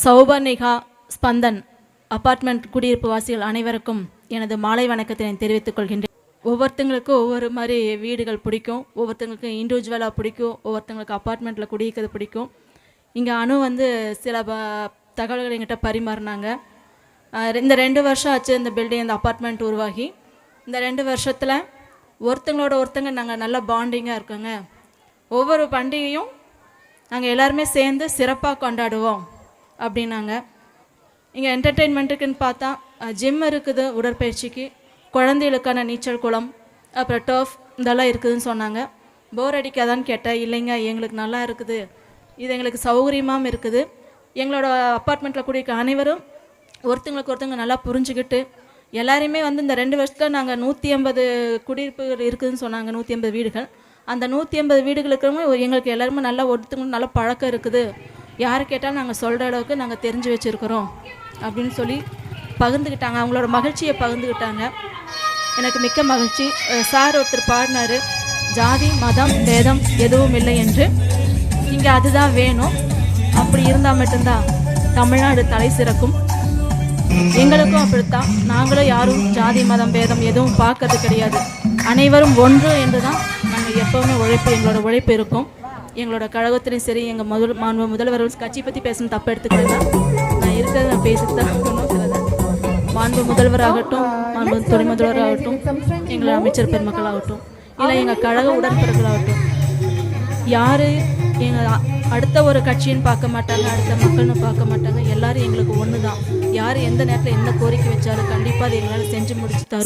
Souparnika ஸ்பந்தன் apartment குடியிருப்பு வாசிகள் அனைவருக்கும் எனது மாலை வணக்கத்தினை தெரிவித்துக் கொள்கின்றேன். ஒவ்வொருத்தங்களுக்கும் ஒவ்வொரு மாதிரி வீடுகள் பிடிக்கும், ஒவ்வொருத்தங்களுக்கு இண்டிவிஜுவலாக பிடிக்கும், ஒவ்வொருத்தங்களுக்கு அப்பார்ட்மெண்ட்டில் குடியிருக்கிறது பிடிக்கும். இங்கே அணு சில தகவல்கள் எங்கிட்ட பரிமாறினாங்க. இந்த 2 வருஷம் ஆச்சு இந்த பில்டிங், இந்த அப்பார்ட்மெண்ட் உருவாகி. இந்த 2 வருஷத்தில் ஒருத்தங்களோட ஒருத்தங்க நாங்கள் நல்ல பாண்டிங்காக இருக்கோங்க. ஒவ்வொரு பண்டிகையும் நாங்கள் எல்லாருமே சேர்ந்து சிறப்பாக கொண்டாடுவோம் அப்படின்னாங்க. இங்கே என்டர்டெயின்மெண்ட்டுக்குன்னு பார்த்தா ஜிம் இருக்குது, உடற்பயிற்சிக்கு, குழந்தைகளுக்கான நீச்சல் குளம், அப்புறம் டர்ஃப் இதெல்லாம் இருக்குதுன்னு சொன்னாங்க. போர் அடிக்காதான்னு கேட்டேன். இல்லைங்க, எங்களுக்கு நல்லா இருக்குது, இது எங்களுக்கு சௌகரியமாகவும் இருக்குது. எங்களோட அப்பார்ட்மெண்ட்டில் கூடிய அனைவரும் ஒருத்தங்களுக்கு ஒருத்தங்க நல்லா புரிஞ்சுக்கிட்டு எல்லாரையுமே இந்த 2 வருஷத்தில் நாங்கள் 180 குடியிருப்புகள் இருக்குதுன்னு சொன்னாங்க. 180 வீடுகள். அந்த 180 வீடுகளுக்குமே எங்களுக்கு எல்லாருமே நல்லா ஒருத்தவங்களுக்கு நல்ல பழக்கம் இருக்குது. யார் கேட்டாலும் நாங்கள் சொல்கிற அளவுக்கு நாங்கள் தெரிஞ்சு வச்சுருக்கிறோம் அப்படின்னு சொல்லி பகிர்ந்துக்கிட்டாங்க. அவங்களோட மகிழ்ச்சியை பகிர்ந்துக்கிட்டாங்க. எனக்கு மிக்க மகிழ்ச்சி. சார் ஒருத்தர் பாடினார், ஜாதி மதம் பேதம் எதுவும் இல்லை என்று. இங்கே அதுதான் வேணும். அப்படி இருந்தால் மட்டும்தான் தமிழ்நாடு தலை சிறக்கும். எங்களுக்கும் அப்படித்தான். நாங்களும் யாரும் ஜாதி மதம் பேதம் எதுவும் பார்க்கறது கிடையாது. அனைவரும் ஒன்று என்று தான் நாங்கள் எப்போவுமே எங்களோட உழைப்பு இருக்கும். எங்களோட கழகத்திலையும் சரி, எங்கள் முதல்வர்கள் கட்சி பற்றி பேசணும் தப்பு எடுத்துக்கிறதா, நான் இருக்கிறத நான் பேசிட்டு தான் இருக்கணும். மாண்பு முதல்வராகட்டும், மாண்பு துணை முதல்வராகட்டும், எங்களோட அமைச்சர் பெருமக்களாகட்டும், இல்லை எங்கள் கழக உடன்பிறர்களாகட்டும், யார் எங்கள் அடுத்த ஒரு கட்சின்னு பார்க்க மாட்டாங்க, அடுத்த மக்கள்னு பார்க்க மாட்டாங்க. எல்லாரும் எங்களுக்கு ஒன்று தான். யார் எந்த நேரத்தில் என்ன கோரிக்கை வச்சாலும் கண்டிப்பாக அதை எங்களால் செஞ்சு முடிச்சு தரும்.